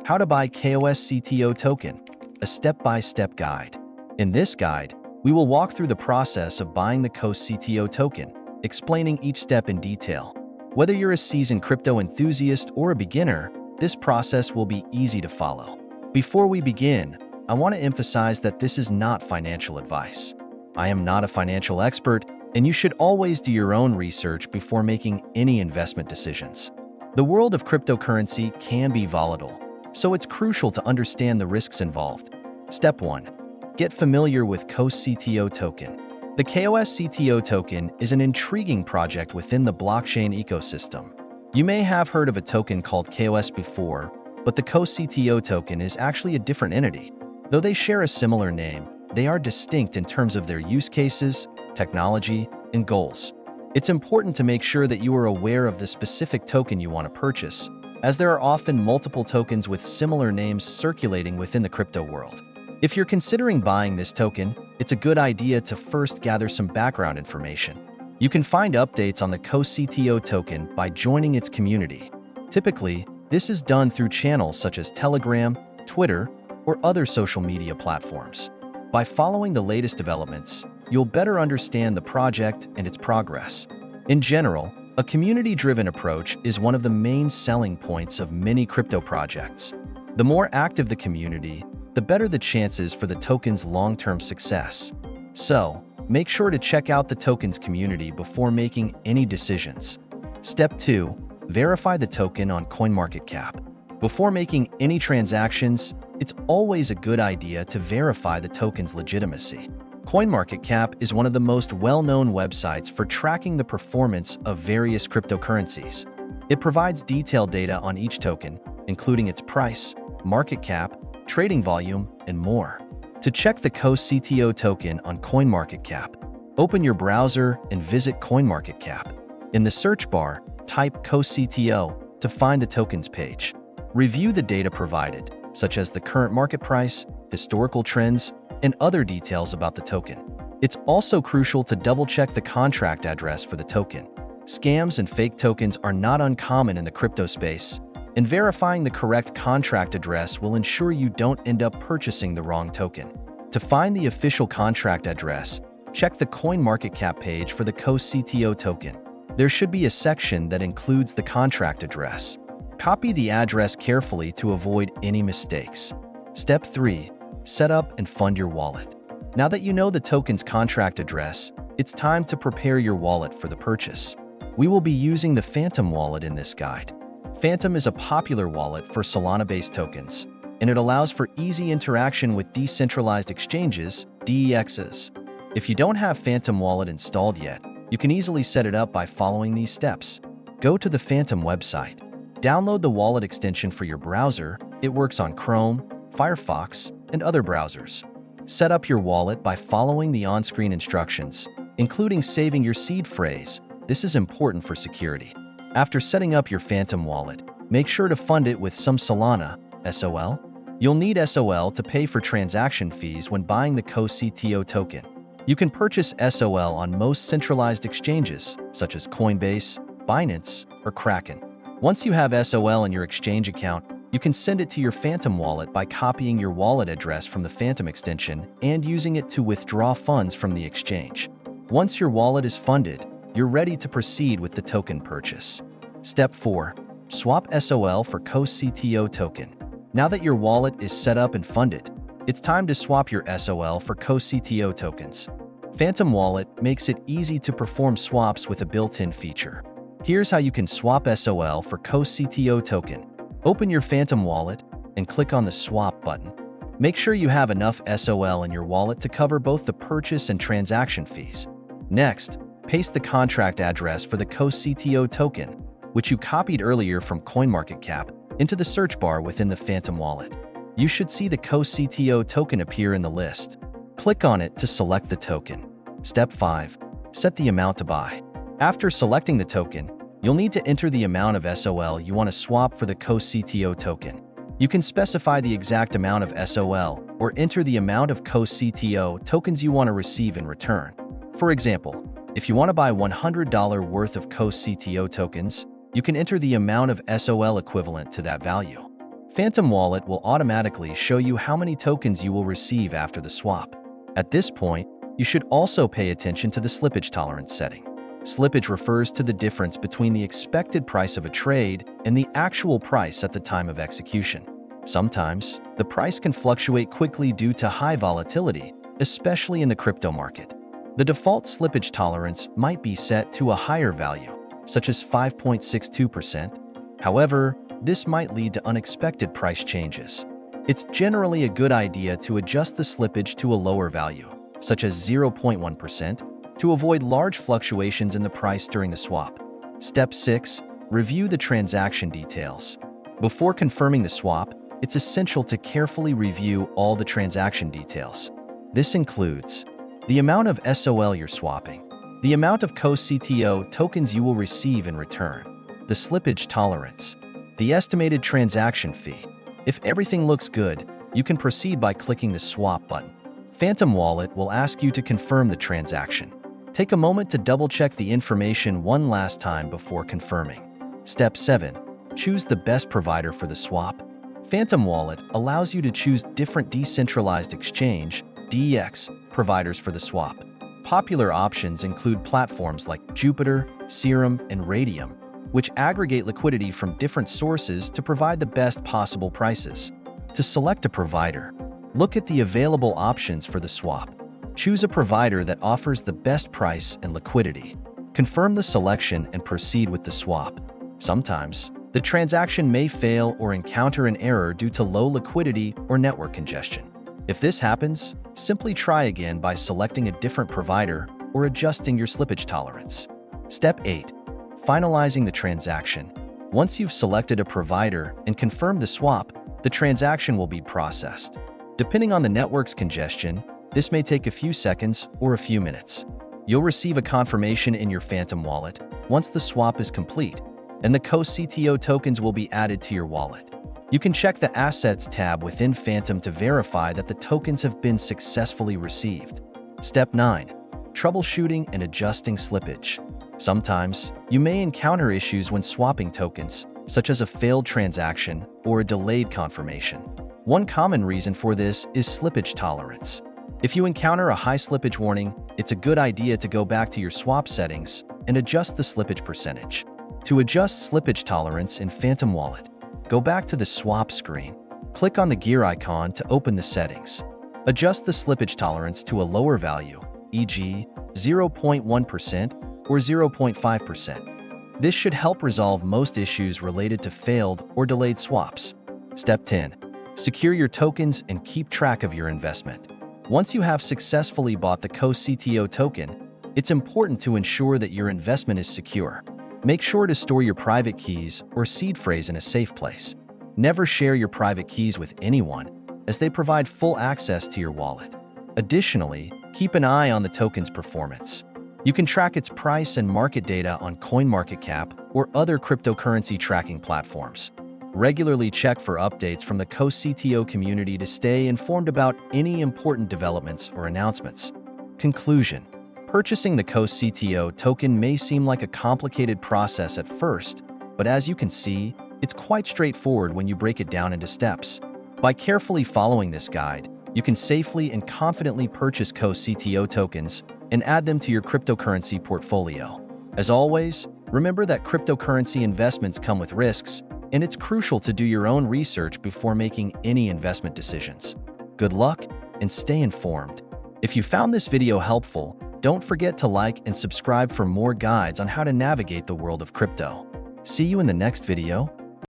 How to buy KOS token, a step-by-step guide. In this guide, we will walk through the process of buying the KOS token, explaining each step in detail. Whether you're a seasoned crypto enthusiast or a beginner, this process will be easy to follow. Before we begin, I want to emphasize that this is not financial advice. I am not a financial expert, and you should always do your own research before making any investment decisions. The world of cryptocurrency can be volatile, so it's crucial to understand the risks involved. Step 1. Get familiar with KOS token. The KOS token is an intriguing project within the blockchain ecosystem. You may have heard of a token called KOS before, but the KOS token is actually a different entity. Though they share a similar name, they are distinct in terms of their use cases, technology, and goals. It's important to make sure that you are aware of the specific token you want to purchase, as there are often multiple tokens with similar names circulating within the crypto world. If you're considering buying this token, it's a good idea to first gather some background information. You can find updates on the KOS token by joining its community. Typically, this is done through channels such as Telegram, Twitter, or other social media platforms. By following the latest developments, you'll better understand the project and its progress. In general, a community-driven approach is one of the main selling points of many crypto projects. The more active the community, the better the chances for the token's long-term success. So, make sure to check out the token's community before making any decisions. Step 2. Verify the token on CoinMarketCap. Before making any transactions, it's always a good idea to verify the token's legitimacy. CoinMarketCap is one of the most well-known websites for tracking the performance of various cryptocurrencies. It provides detailed data on each token, including its price, market cap, trading volume, and more. To check the KOS token on CoinMarketCap, open your browser and visit CoinMarketCap. In the search bar, type KOS to find the token's page. Review the data provided, such as the current market price, historical trends, and other details about the token. It's also crucial to double-check the contract address for the token. Scams and fake tokens are not uncommon in the crypto space, and verifying the correct contract address will ensure you don't end up purchasing the wrong token. To find the official contract address, check the CoinMarketCap page for the KOS token. There should be a section that includes the contract address. Copy the address carefully to avoid any mistakes. Step 3. Set up and fund your wallet. Now that you know the token's contract address, it's time to prepare your wallet for the purchase. We will be using the Phantom wallet in this guide. Phantom is a popular wallet for Solana-based tokens, and it allows for easy interaction with decentralized exchanges, DEXs. If you don't have Phantom wallet installed yet, you can easily set it up by following these steps. Go to the Phantom website. Download the wallet extension for your browser. It works on Chrome, Firefox, and other browsers. Set up your wallet by following the on-screen instructions, including saving your seed phrase. This is important for security. After setting up your Phantom wallet, make sure to fund it with some Solana, SOL. You'll need SOL to pay for transaction fees when buying the KOS token. You can purchase SOL on most centralized exchanges, such as Coinbase, Binance, or Kraken. Once you have SOL in your exchange account, you can send it to your Phantom wallet by copying your wallet address from the Phantom extension and using it to withdraw funds from the exchange. Once your wallet is funded, you're ready to proceed with the token purchase. Step 4. Swap SOL for KOS token. Now that your wallet is set up and funded, it's time to swap your SOL for KOS tokens. Phantom Wallet makes it easy to perform swaps with a built-in feature. Here's how you can swap SOL for KOS token. Open your Phantom wallet and click on the Swap button. Make sure you have enough SOL in your wallet to cover both the purchase and transaction fees. Next, paste the contract address for the KOS token, which you copied earlier from CoinMarketCap, into the search bar within the Phantom wallet. You should see the KOS token appear in the list. Click on it to select the token. Step 5. Set the amount to buy. After selecting the token, you'll need to enter the amount of SOL you want to swap for the KOS token. You can specify the exact amount of SOL or enter the amount of KOS tokens you want to receive in return. For example, if you want to buy $100 worth of KOS tokens, you can enter the amount of SOL equivalent to that value. Phantom Wallet will automatically show you how many tokens you will receive after the swap. At this point, you should also pay attention to the slippage tolerance setting. Slippage refers to the difference between the expected price of a trade and the actual price at the time of execution. Sometimes, the price can fluctuate quickly due to high volatility, especially in the crypto market. The default slippage tolerance might be set to a higher value, such as 5.62%. However, this might lead to unexpected price changes. It's generally a good idea to adjust the slippage to a lower value, such as 0.1%, to avoid large fluctuations in the price during the swap. Step 6. Review the transaction details. Before confirming the swap, it's essential to carefully review all the transaction details. This includes the amount of SOL you're swapping, the amount of KEK tokens you will receive in return, the slippage tolerance, the estimated transaction fee. If everything looks good, you can proceed by clicking the Swap button. Phantom Wallet will ask you to confirm the transaction. Take a moment to double-check the information one last time before confirming. Step 7. Choose the best provider for the swap. Phantom Wallet allows you to choose different decentralized exchange (DEX) providers for the swap. Popular options include platforms like Jupiter, Serum, and Radium, which aggregate liquidity from different sources to provide the best possible prices. To select a provider, look at the available options for the swap. Choose a provider that offers the best price and liquidity. Confirm the selection and proceed with the swap. Sometimes, the transaction may fail or encounter an error due to low liquidity or network congestion. If this happens, simply try again by selecting a different provider or adjusting your slippage tolerance. Step 8. Finalizing the transaction. Once you've selected a provider and confirmed the swap, the transaction will be processed. Depending on the network's congestion, this may take a few seconds or a few minutes. You'll receive a confirmation in your Phantom Wallet once the swap is complete, and the KEK tokens will be added to your wallet. You can check the Assets tab within Phantom to verify that the tokens have been successfully received. Step 9. Troubleshooting and adjusting slippage. Sometimes, you may encounter issues when swapping tokens, such as a failed transaction or a delayed confirmation. One common reason for this is slippage tolerance. If you encounter a high slippage warning, it's a good idea to go back to your swap settings and adjust the slippage percentage. To adjust slippage tolerance in Phantom Wallet, go back to the swap screen. Click on the gear icon to open the settings. Adjust the slippage tolerance to a lower value, e.g., 0.1% or 0.5%. This should help resolve most issues related to failed or delayed swaps. Step 10. Secure your tokens and keep track of your investment. Once you have successfully bought the KEK token, it's important to ensure that your investment is secure. Make sure to store your private keys or seed phrase in a safe place. Never share your private keys with anyone, as they provide full access to your wallet. Additionally, keep an eye on the token's performance. You can track its price and market data on CoinMarketCap or other cryptocurrency tracking platforms. Regularly check for updates from the KEK community to stay informed about any important developments or announcements. Conclusion. Purchasing the KEK token may seem like a complicated process at first, but as you can see, it's quite straightforward when you break it down into steps. By carefully following this guide, you can safely and confidently purchase KEK tokens and add them to your cryptocurrency portfolio. As always, remember that cryptocurrency investments come with risks, and it's crucial to do your own research before making any investment decisions. Good luck and stay informed. If you found this video helpful, don't forget to like and subscribe for more guides on how to navigate the world of crypto. See you in the next video.